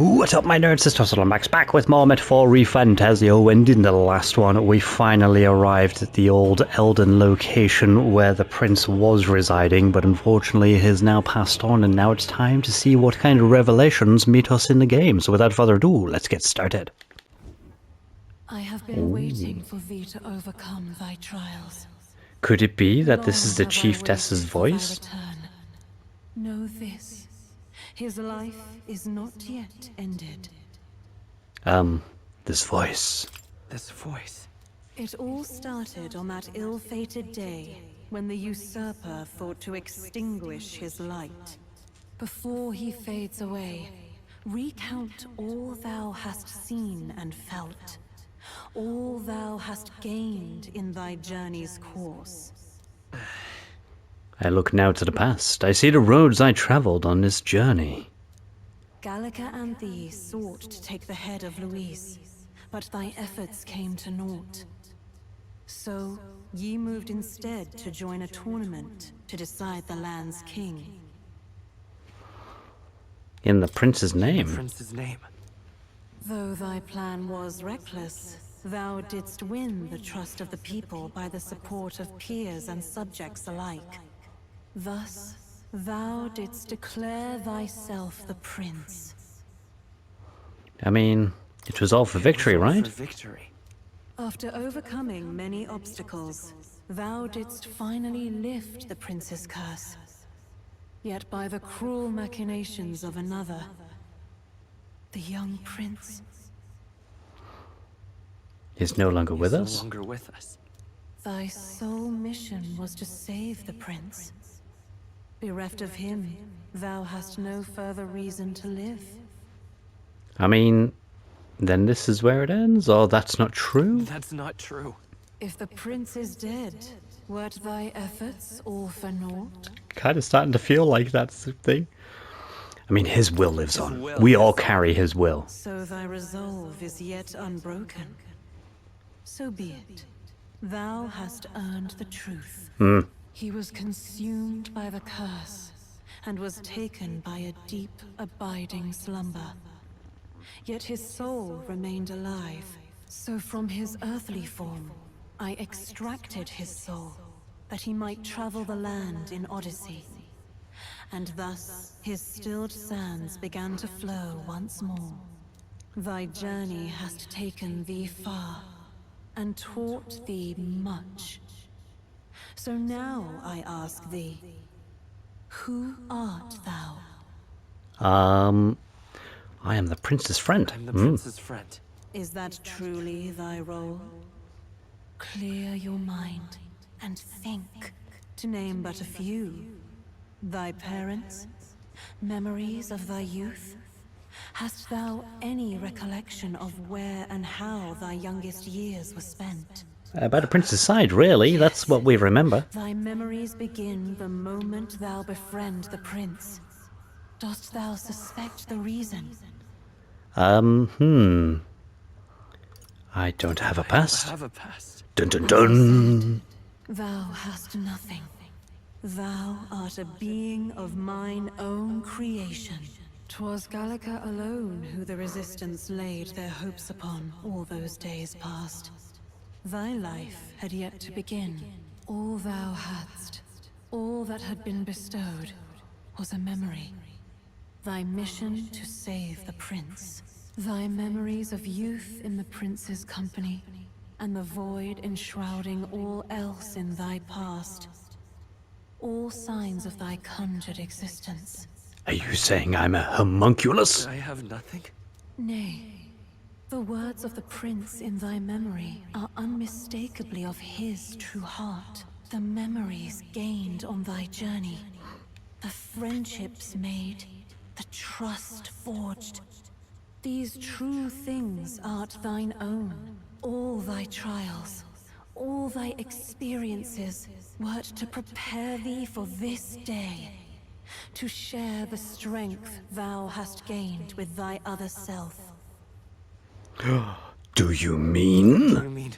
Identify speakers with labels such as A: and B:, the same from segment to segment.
A: What's up, my nerds? It's ToastedLombax back with more Metaphor Fantazio, and in the last one we finally arrived at the old Elden location where the prince was residing, but unfortunately he has now passed on, and now it's time to see what kind of revelations meet us in the game. So without further ado, let's get started.
B: I have been waiting for thee to overcome thy trials.
A: Could it be that this is the
B: Long have I
A: chiefess's
B: waited for thy
A: voice?
B: return. Know this, his life is not yet ended.
A: This voice.
C: This voice.
B: It all started on that ill-fated day when the usurper thought to extinguish his light. Before he fades away, recount all thou hast seen and felt, all thou hast gained in thy journey's course.
A: I look now to the past. I see the roads I travelled on this journey.
B: Gallica and thee sought to take the head of Louise, but thy efforts came to naught. So, ye moved instead to join a tournament to decide the land's king.
A: In the prince's name.
C: The prince's name.
B: Though thy plan was reckless, thou didst win the trust of the people by the support of peers and subjects alike. Thus, thou didst declare thyself the prince.
A: I mean, it was all for victory, right?
C: For victory.
B: After overcoming many obstacles, thou didst finally lift the prince's curse. Yet by the cruel machinations of another, the young prince
A: He's no longer with
C: He's
A: us?
C: No longer with us.
B: Thy sole mission was to save the prince. Bereft of him, thou hast no further reason to live.
A: I mean, then this is where it ends? Or that's not true?
C: That's not true.
B: If the prince is dead, wert thy efforts all for naught?
A: Kind of starting to feel like that's the thing. I mean, his will lives on.
C: will
A: We all
C: lives on.
A: carry his will.
B: So thy resolve is yet unbroken. So be it. Thou hast earned the truth. He was consumed by the curse, and was taken by a deep, abiding slumber. Yet his soul remained alive, so from his earthly form, I extracted his soul, that he might travel the land in Odyssey. And thus, his stilled sands began to flow once more. Thy journey hast taken thee far, and taught thee much. So now I ask thee, who art thou?
A: I am the prince's friend.
C: I'm the prince's friend.
B: Is that truly thy role? Clear your mind and think, to name but a few. Thy parents? Memories of thy youth? Hast thou any recollection of where and how thy youngest years were spent?
A: By the prince's side, really. That's what we remember.
B: Thy memories begin the moment thou befriend the prince. Dost thou suspect the reason?
A: I don't have a past.
C: I have a past.
A: Dun dun dun.
B: Thou hast nothing. Thou art a being of mine own creation. 'Twas Gallica alone who the resistance laid their hopes upon all those days past. Thy life had yet to begin. All thou hadst, all that had been bestowed, was a memory. Thy mission to save the prince. Thy memories of youth in the prince's company, and the void enshrouding all else in thy past. All signs of thy conjured existence.
A: Are you saying I'm a homunculus?
C: I have nothing.
B: Nay, the words of the prince in thy memory are unmistakably of his true heart. The memories gained on thy journey, the friendships made, the trust forged. These true things art thine own. All thy trials, all thy experiences, wert to prepare thee for this day. To share the strength thou hast gained with thy other self.
A: Do you
C: What
A: mean?
C: do you mean?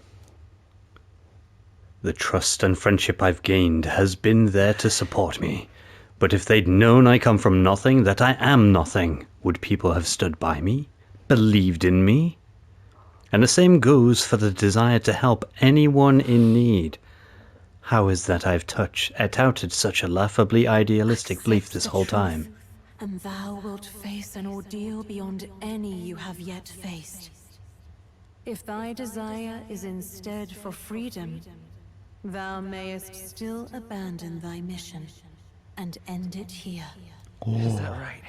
A: The trust and friendship I've gained has been there to support me. But if they'd known I come from nothing, that I am nothing, would people have stood by me? Believed in me? And the same goes for the desire to help anyone in need. How is that I've touted such a laughably idealistic belief this whole time?
B: And thou wilt face an ordeal beyond any you have yet faced. If thy desire is instead for freedom, thou mayest still abandon thy mission and end it here.
C: Is that right?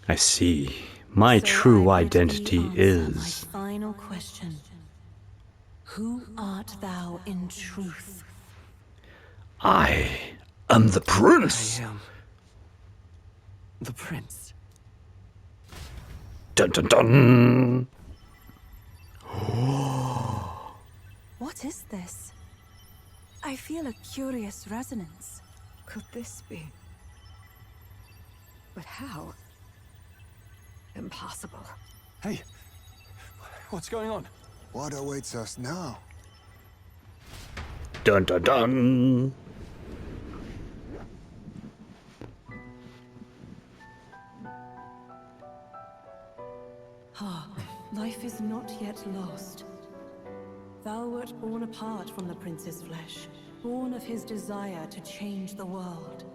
A: I see. My
B: So
A: true
B: I bid thee
A: identity
B: answer
A: is...
B: my final question. Who art thou in truth?
A: I am the prince!
C: I am the prince.
A: Dun dun dun!
D: What is this? I feel a curious resonance. Could this be? But how? Impossible.
C: Hey, what's going on?
E: What awaits us now?
A: Dun dun dun!
B: Hark, life is not yet lost. Thou wert born apart from the prince's flesh, born of his desire to change the world.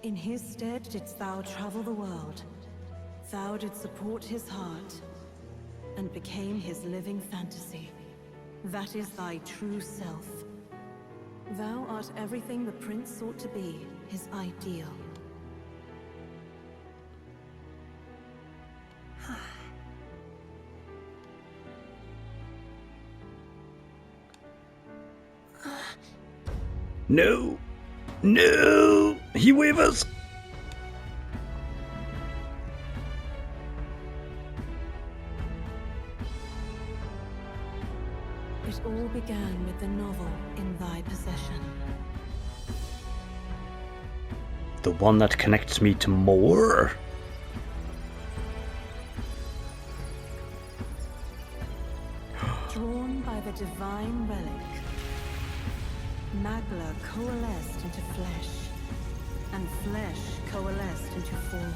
B: In his stead didst thou travel the world. Thou didst support his heart, and became his living fantasy. That is thy true self. Thou art everything the prince sought to be, his ideal.
A: No! No! He wavers!
B: It all began with the novel in thy possession.
A: The one that connects me to more?
B: Drawn by the divine relic, Magla coalesced into flesh, and flesh coalesced into form.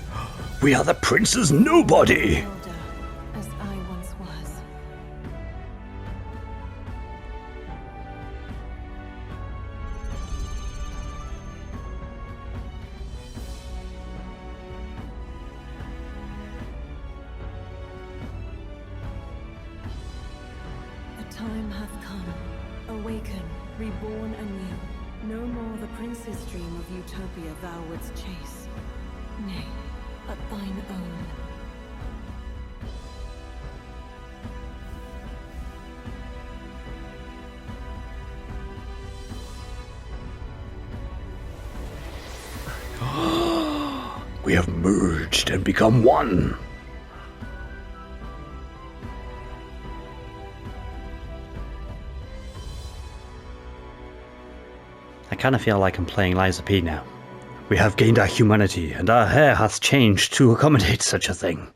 A: We are the prince's nobody!
B: Elder, as I once was. The time hath come. Awaken, reborn anew. No more the prince's dream of utopia thou wouldst chase. Nay, but thine own.
A: We have merged and become one. I kind of feel like I'm playing Liza P now. We have gained our humanity, and our hair hath changed to accommodate such a thing.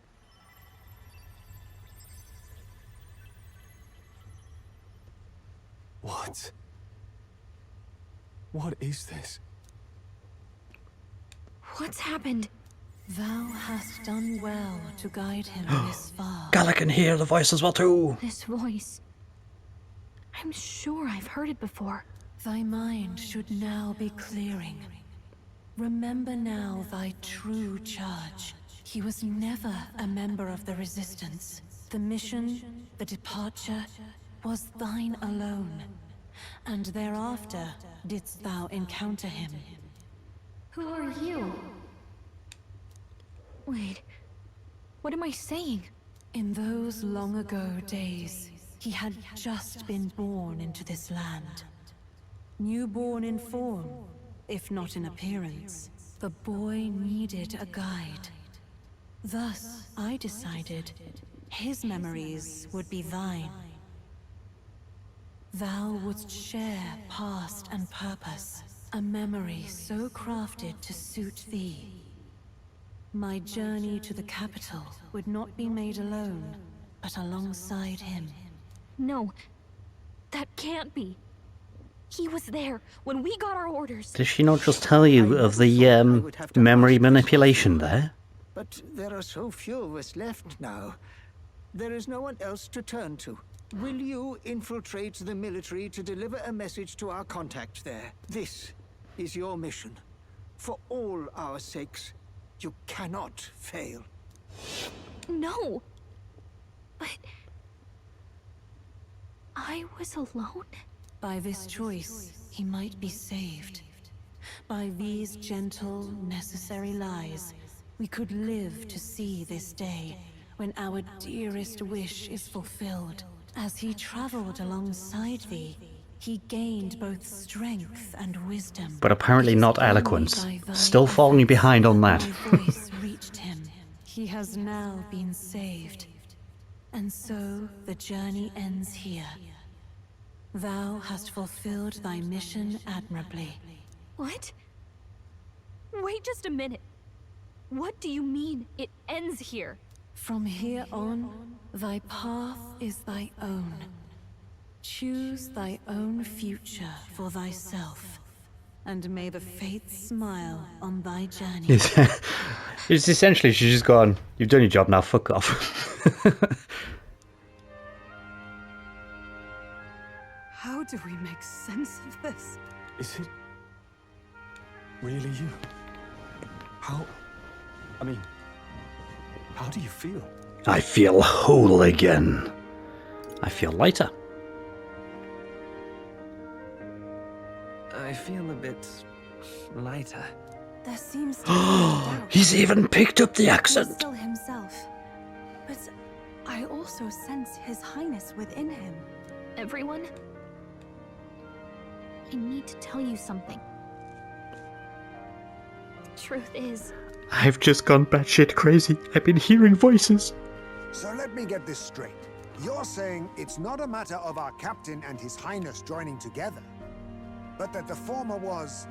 C: What? What is this?
D: What's happened?
B: Thou hast done well to guide him this far.
A: Gala can hear the voice as well too.
D: This voice. I'm sure I've heard it before.
B: Thy mind should now be clearing. Remember now thy true charge. He was never a member of the Resistance. The mission, the departure, was thine alone. And thereafter didst thou encounter him.
D: Who are you? Wait, what am I saying?
B: In those long ago days, he had just been born into this land. Newborn in form, if not in appearance, the boy needed a guide. Thus, I decided his memories would be thine. Thou wouldst share past and purpose, a memory so crafted to suit thee. My journey to the capital would not be made alone, but alongside him.
F: No, that can't be. He was there when we got our orders.
A: Did she not just tell you of the memory manipulation there?
G: But there are so few of us left now. There is no one else to turn to. Will you infiltrate the military to deliver a message to our contact there? This is your mission. For all our sakes, you cannot fail.
F: No. But... I was alone?
B: By this choice, he might be saved. By these gentle, necessary lies, we could live to see this day when our dearest wish is fulfilled. As he traveled alongside thee, he gained both strength and wisdom.
A: But apparently not eloquence. Still falling behind on that.
B: My voice reached him. He has now been saved. And so the journey ends here. Thou hast fulfilled thy mission admirably.
F: What? Wait just a minute. What do you mean, it ends here?
B: From here on, thy path is thy own. Choose thy own future for thyself, and may the fates smile on thy journey.
A: It's essentially she's just gone, you've done your job now, fuck off.
B: How do we make sense of this?
C: Is it really you? How do you feel?
A: I feel whole again. I feel lighter.
C: I feel a bit lighter.
D: There seems to be no doubt.
A: He's even picked up the
D: He's
A: accent.
D: still himself. But I also sense His Highness within him.
F: Everyone? I need to tell you something. The truth is...
A: I've just gone batshit crazy. I've been hearing voices.
E: So let me get this straight. You're saying it's not a matter of our captain and His Highness joining together, but that the former was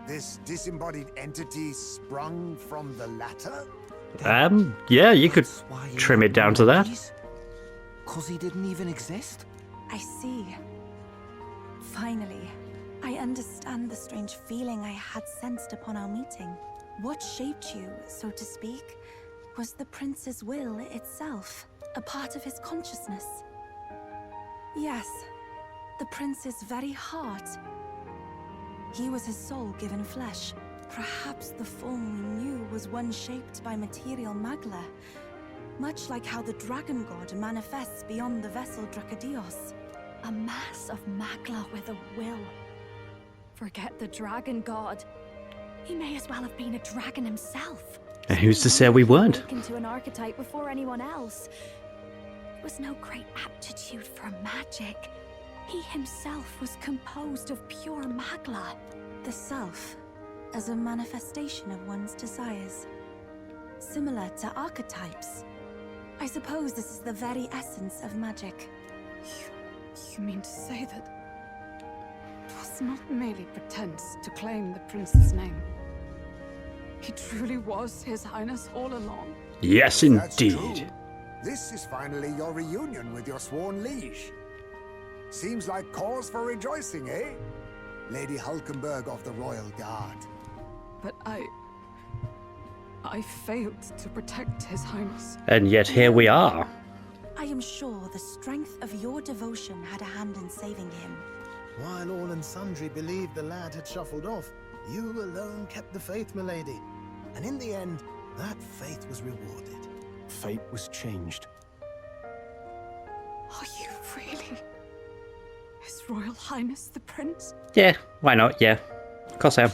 E: this disembodied entity sprung from the latter?
A: Yeah, you could trim it down to that.
G: Cause he didn't even exist?
D: I see. Finally, I understand the strange feeling I had sensed upon our meeting. What shaped you, so to speak, was the prince's will itself, a part of his consciousness. Yes, the prince's very heart. He was his soul given flesh. Perhaps the form we knew was one shaped by material magla, much like how the dragon god manifests beyond the vessel Drakadios.
F: A mass of magla with a will. Forget the dragon god. He may as well have been a dragon himself.
A: And who's to say we weren't?
F: Into an archetype before anyone else. There was no great aptitude for magic. He himself was composed of pure magla.
D: The self, as a manifestation of one's desires. Similar to archetypes. I suppose this is the very essence of magic.
B: You mean to say that it was not merely pretense to claim the prince's name? He truly was His Highness all along.
A: Yes,
E: That's
A: indeed.
E: true. This is finally your reunion with your sworn liege. Seems like cause for rejoicing, eh? Lady Hulkenberg of the Royal Guard.
B: But I failed to protect His Highness.
A: And yet here we are.
D: I am sure the strength of your devotion had a hand in saving him.
H: While all and sundry believed the lad had shuffled off, you alone kept the faith, milady. And in the end, that faith was rewarded.
C: Fate was changed.
B: Are you really His Royal Highness the Prince?
A: Yeah, why not? Yeah. Of course I am.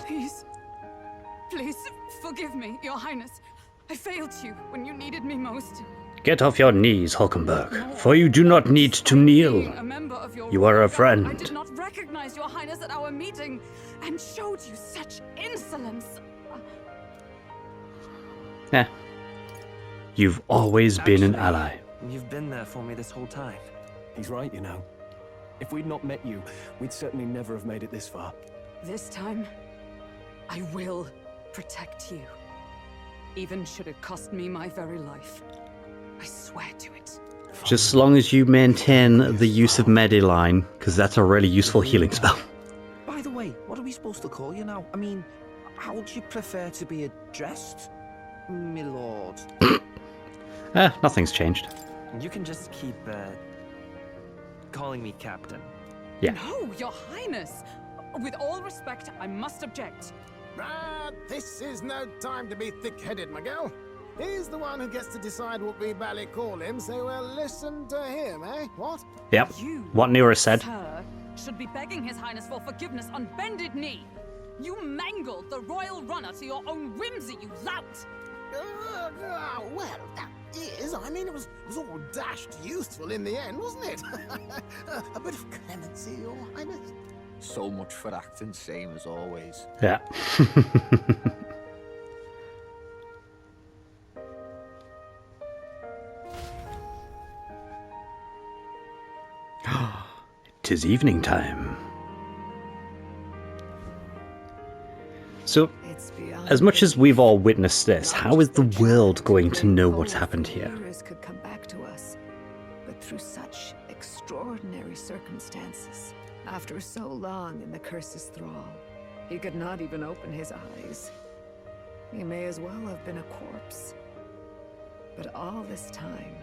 B: Please, forgive me, Your Highness. I failed you when you needed me most.
A: Get off your knees, Hulkenberg, for you do not need to kneel.
B: Being a member of your
A: You are a
B: royal guard, I
A: friend.
B: did not recognize Your Highness at our meeting and showed you such insolence.
A: Yeah. You've always been an ally.
C: You've been there for me this whole time. He's right, you know. If we'd not met you, we'd certainly never have made it this far.
B: This time, I will protect you. even should it cost me my very life. I swear to it.
A: Just as long as you maintain the use of Mediline, because that's a really useful healing spell.
I: By the way, what are we supposed to call you now? I mean, how would you prefer to be addressed, my lord?
A: Nothing's changed.
C: You can just keep, calling me Captain.
A: Yeah.
B: No, Your Highness! With all respect, I must object.
H: This is no time to be thick-headed, Miguel. He's the one who gets to decide what we bally call him, so we'll listen to him, eh? What?
A: Yep.
B: You,
A: What Nira said.
B: sir, should be begging His Highness for forgiveness on bended knee. You mangled the royal runner to your own whimsy, you lout!
H: Well, that is. I mean, it was all dashed useful in the end, wasn't it? A bit of clemency, Your Highness.
I: So much for acting same as always.
A: Yeah. Tis evening time. So, as much as we've all witnessed this, how is the world going to know what's happened here?
J: Heroes could come back to us, but through such extraordinary circumstances. After so long in the curse's thrall, he could not even open his eyes. He may as well have been a corpse. But all this time,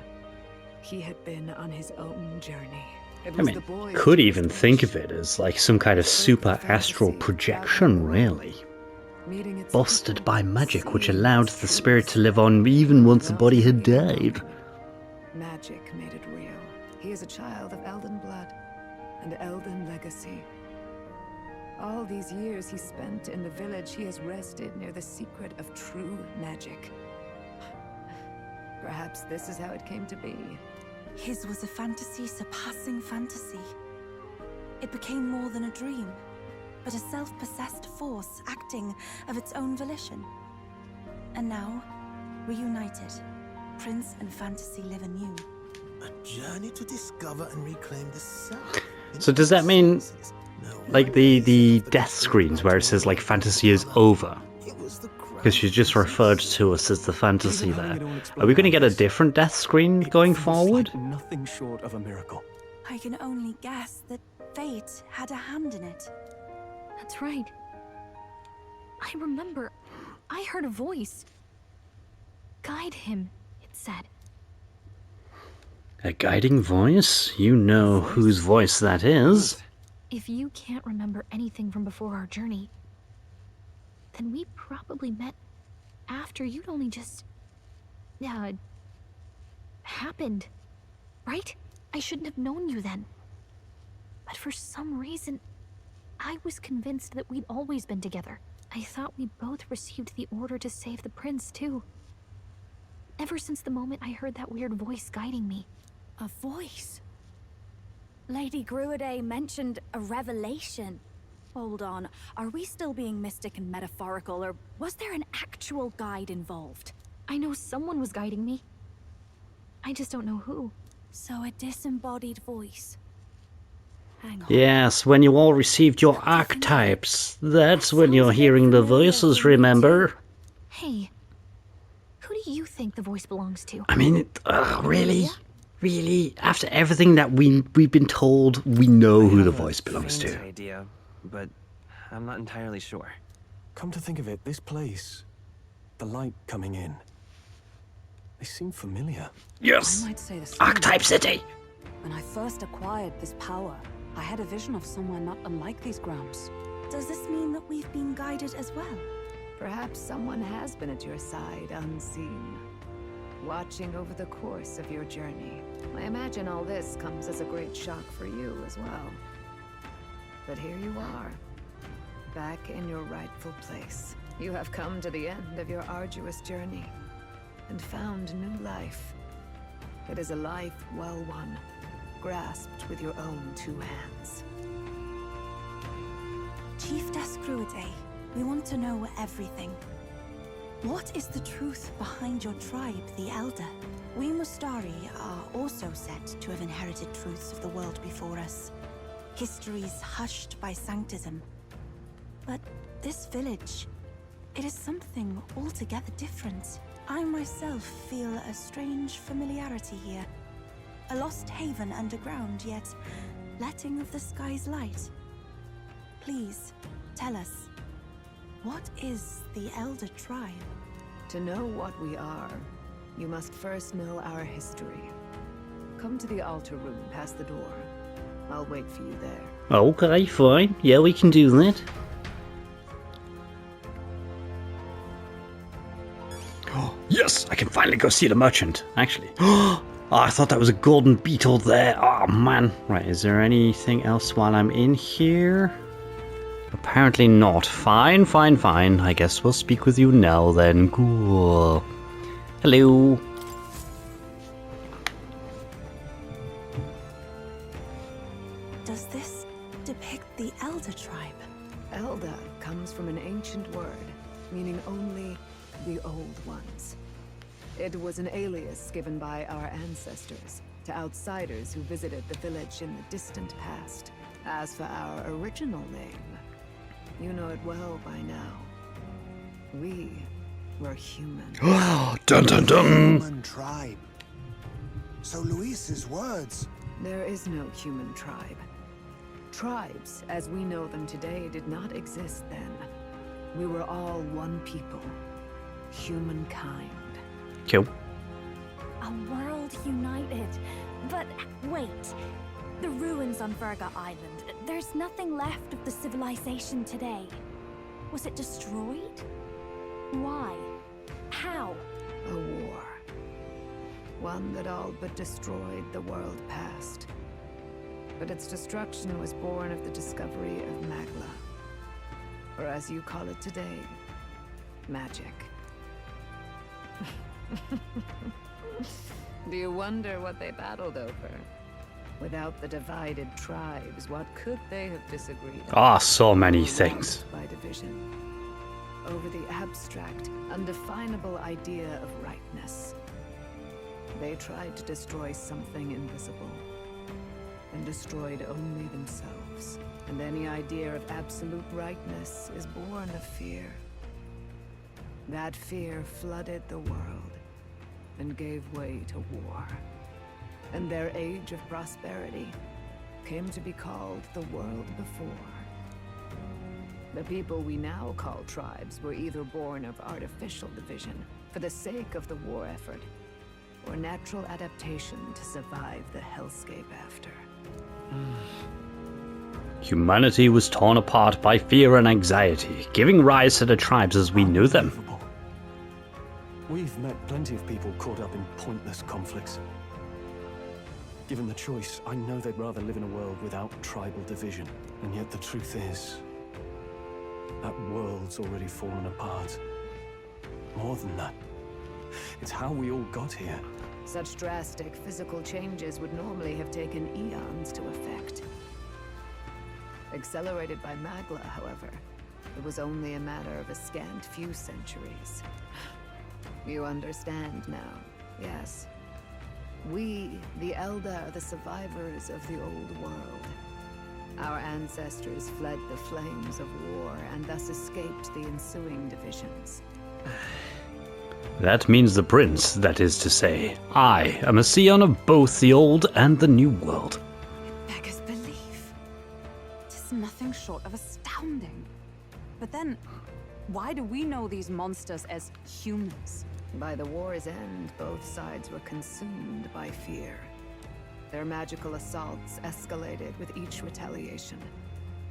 J: he had been on his own journey.
A: I mean, could even think of it as like some kind of super astral projection, really. Busted by magic, which allowed the spirit to live on even once the body had died.
J: Magic made it real. He is a child of Elden blood and Elden legacy. All these years he spent in the village, he has rested near the secret of true magic. Perhaps this is how it came to be.
D: His was a fantasy surpassing fantasy. It became more than a dream, but a self-possessed force acting of its own volition. And now, reunited, Prince and Fantasy live anew.
H: A journey to discover and reclaim the self.
A: So does that mean, like, the death screens where it says, like, fantasy is over? Because she's just referred to us as the fantasy there. Are we going to get a different death screen going forward?
C: Like nothing short of a miracle.
D: I can only guess that fate had a hand in it.
F: That's right. I remember. I heard a voice. Guide him, it said.
A: A guiding voice? You know whose voice that is.
F: If you can't remember anything from before our journey, then we probably met after you'd only just... happened. Right? I shouldn't have known you then. But for some reason, I was convinced that we'd always been together. I thought we both received the order to save the prince, too. Ever since the moment I heard that weird voice guiding me.
D: A voice?
F: Lady Gruaday mentioned a revelation.
D: Hold on, are we still being mystic and metaphorical, or was there an actual guide involved?
F: I know someone was guiding me. I just don't know who.
D: So a disembodied voice. Hang on.
A: Yes, when you all received your archetypes, that's when you're hearing the voices, remember?
F: Hey, who do you think the voice belongs to?
A: I mean, really? Really? After everything that we've been told, we know who the voice belongs to.
C: Idea, but I'm not entirely sure. Come to think of it, this place, the light coming in, they seem familiar.
A: Yes!
B: I might say the same.
A: Archetype City!
B: When I first acquired this power, I had a vision of somewhere not unlike these grounds.
D: Does this mean that we've been guided as well?
J: Perhaps someone has been at your side unseen, watching over the course of your journey. I imagine all this comes as a great shock for you as well. But here you are, back in your rightful place. You have come to the end of your arduous journey and found new life. It is a life well won, grasped with your own two hands.
D: Chiefess Gruaday, we want to know everything. What is the truth behind your tribe, the Elder? We Mustari are also said to have inherited truths of the world before us. Histories hushed by sanctism. But this village, It is something altogether different. I myself feel a strange familiarity here. A lost haven underground, yet letting of the sky's light. Please, tell us, what is the Elder Tribe?
J: To know what we are, you must first know our history. Come to the altar room past the door. I'll wait for you there.
A: Okay, fine. Yeah, we can do that. Yes, I can finally go see the merchant, actually. Oh, I thought that was a golden beetle there. Oh, man. Right, is there anything else while I'm in here? Apparently not. Fine, fine, fine. I guess we'll speak with you now then. Cool. Hello.
D: Does this depict the Elder Tribe?
J: Elda comes from an ancient word, meaning only the old ones. It was an alias given by our ancestors to outsiders who visited the village in the distant past. As for our original name, you know it well by now. We were human.
A: Dun dun dun!
E: Human tribe. So Luis's words.
J: There is no human tribe. Tribes, as we know them today, did not exist then. We were all one people. Humankind.
A: Cool.
F: A world united. But wait. The ruins on Virga Island. There's nothing left of the civilization today. Was it destroyed? Why? How?
J: A war. One that all but destroyed the world past. But its destruction was born of the discovery of Magla. Or as you call it today, magic. Do you wonder what they battled over? Without the divided tribes, what could they have disagreed on?
A: Ah, so many things.
J: By division. Over the abstract, undefinable idea of rightness. They tried to destroy something invisible. And destroyed only themselves. And any idea of absolute rightness is born of fear. That fear flooded the world and gave way to war. And their age of prosperity came to be called the world before. The people we now call tribes were either born of artificial division for the sake of the war effort, or natural adaptation to survive the hellscape after.
A: Humanity was torn apart by fear and anxiety, giving rise to the tribes as we knew them.
C: We've met plenty of people caught up in pointless conflicts. Given the choice, I know they'd rather live in a world without tribal division. And yet the truth is, that world's already fallen apart. More than that, it's how we all got here.
J: Such drastic physical changes would normally have taken eons to effect. Accelerated by Magla, however, it was only a matter of a scant few centuries. You understand now, yes? We, the Elda, are the survivors of the old world. Our ancestors fled the flames of war and thus escaped the ensuing divisions.
A: That means the prince, that is to say. I am a scion of both the old and the new world.
B: It beggars belief. It is nothing short of astounding. But then, why do we know these monsters as humans?
J: By the war's end, both sides were consumed by fear. Their magical assaults escalated with each retaliation,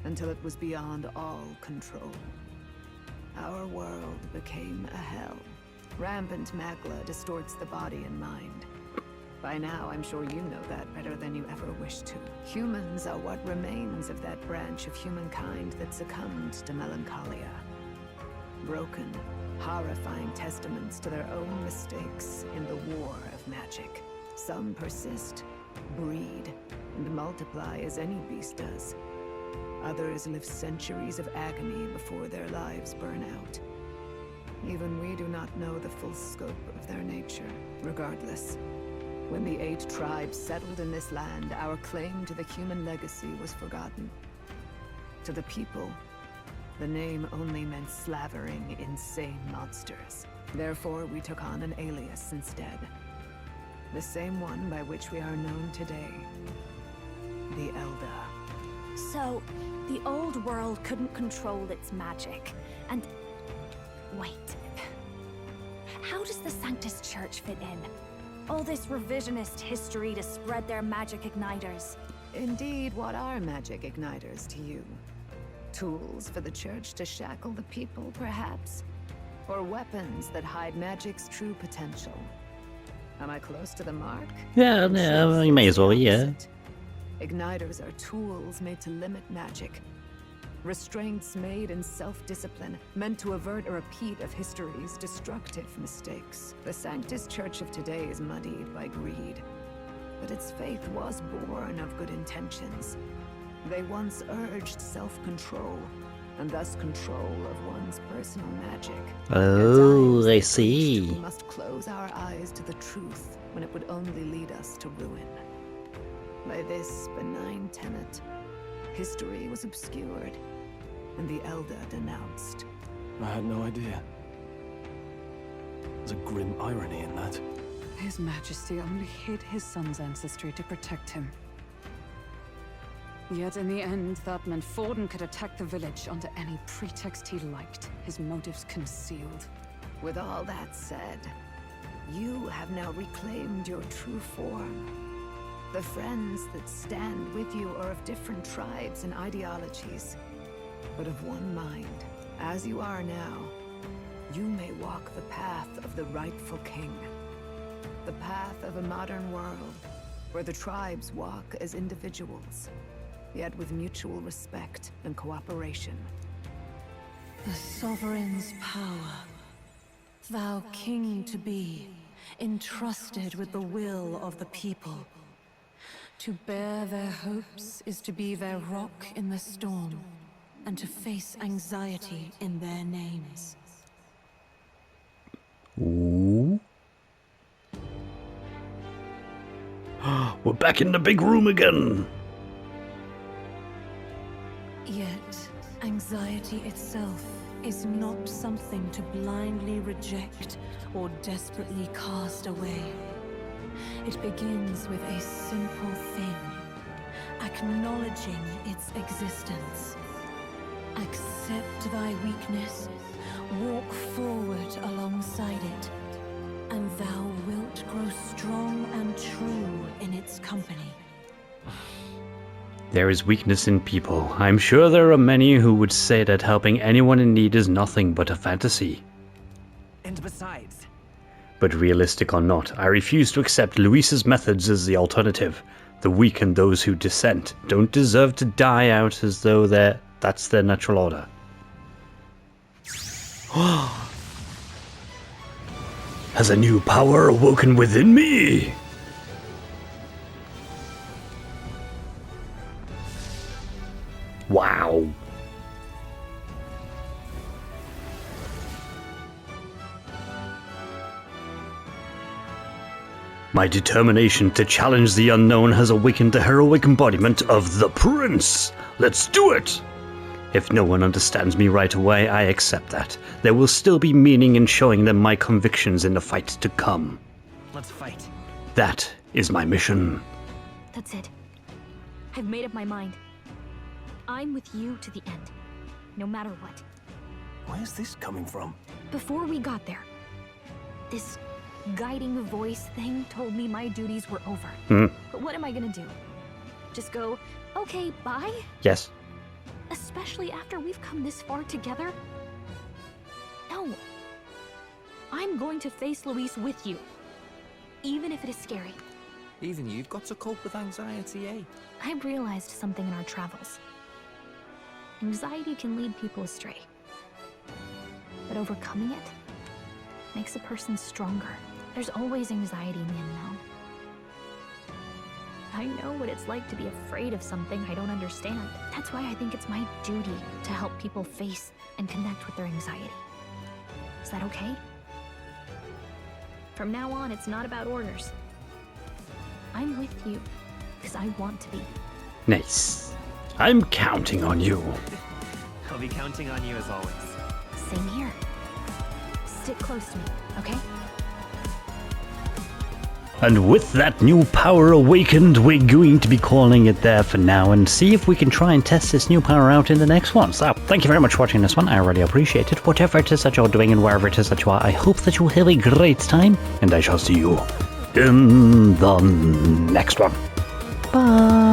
J: until it was beyond all control. Our world became a hell. Rampant Magla distorts the body and mind. By now, I'm sure you know that better than you ever wished to. Humans are what remains of that branch of humankind that succumbed to melancholia. Broken, horrifying testaments to their own mistakes in the war of magic. Some persist, breed, and multiply as any beast does. Others live centuries of agony before their lives burn out. Even we do not know the full scope of their nature. Regardless, when the 8 tribes settled in this land, our claim to the human legacy was forgotten. To the people, The name only meant slavering insane monsters. Therefore, we took on an alias instead. The same one by which we are known today. The Elder.
D: So, the old world couldn't control its magic, and... Wait. How does the Sanctus Church fit in? All this revisionist history to spread their magic igniters.
J: Indeed, what are magic igniters to you? Tools for the Church to shackle the people, perhaps? Or weapons that hide magic's true potential? Am I close to the mark?
A: Yeah, you may as well, yeah.
J: Igniters are tools made to limit magic. Restraints made in self-discipline, meant to avert a repeat of history's destructive mistakes. The Sanctus Church of today is muddied by greed, but its faith was born of good intentions. They once urged self-control, and thus control of one's personal magic.
A: Oh, I see.
J: We must close our eyes to the truth when it would only lead us to ruin. By this benign tenet, history was obscured, and the Elder denounced.
C: I had no idea. There's a grim irony in that.
B: His Majesty only hid his son's ancestry to protect him. Yet in the end, that meant Forden could attack the village under any pretext he liked, his motives concealed.
J: With all that said, you have now reclaimed your true form. The friends that stand with you are of different tribes and ideologies, but of one mind. As you are now, you may walk the path of the rightful king. The path of a modern world, where the tribes walk as individuals, yet with mutual respect and cooperation.
B: The sovereign's power, thou king to be, entrusted with the will of the people. To bear their hopes is to be their rock in the storm, and to face anxiety in their names.
A: Ooh. We're back in the big room again.
B: Yet, anxiety itself is not something to blindly reject or desperately cast away. It begins with a simple thing, acknowledging its existence. Accept thy weakness, walk forward alongside it, and thou wilt grow strong and true in its company.
A: There is weakness in people. I'm sure there are many who would say that helping anyone in need is nothing but a fantasy.
I: And besides...
A: But realistic or not, I refuse to accept Luis's methods as the alternative. The weak and those who dissent don't deserve to die out as though that's their natural order. Has a new power awoken within me? Wow. My determination to challenge the unknown has awakened the heroic embodiment of the Prince. Let's do it! If no one understands me right away, I accept that. There will still be meaning in showing them my convictions in the fight to come.
I: Let's fight.
A: That is my mission.
F: That's it. I've made up my mind. I'm with you to the end, no matter what.
C: Where's this coming from?
F: Before we got there, this guiding voice thing told me my duties were over. But what am I gonna do? Just go, okay, bye?
A: Yes.
F: Especially after we've come this far together? No. I'm going to face Luis with you, even if it is scary.
I: Even you've got to cope with anxiety, eh?
F: I've realized something in our travels. Anxiety can lead people astray. But overcoming it makes a person stronger. There's always anxiety in the unknown. I know what it's like to be afraid of something I don't understand. That's why I think it's my duty to help people face and connect with their anxiety. Is that okay? From now on, it's not about orders. I'm with you, because I want to be.
A: Nice. I'm counting on you.
K: I'll be counting on you as always.
F: Same here. Stick close to me, okay?
A: And with that new power awakened, we're going to be calling it there for now and see if we can try and test this new power out in the next one. So, thank you very much for watching this one. I really appreciate it. Whatever it is that you're doing and wherever it is that you are, I hope that you have a great time, and I shall see you in the next one. Bye!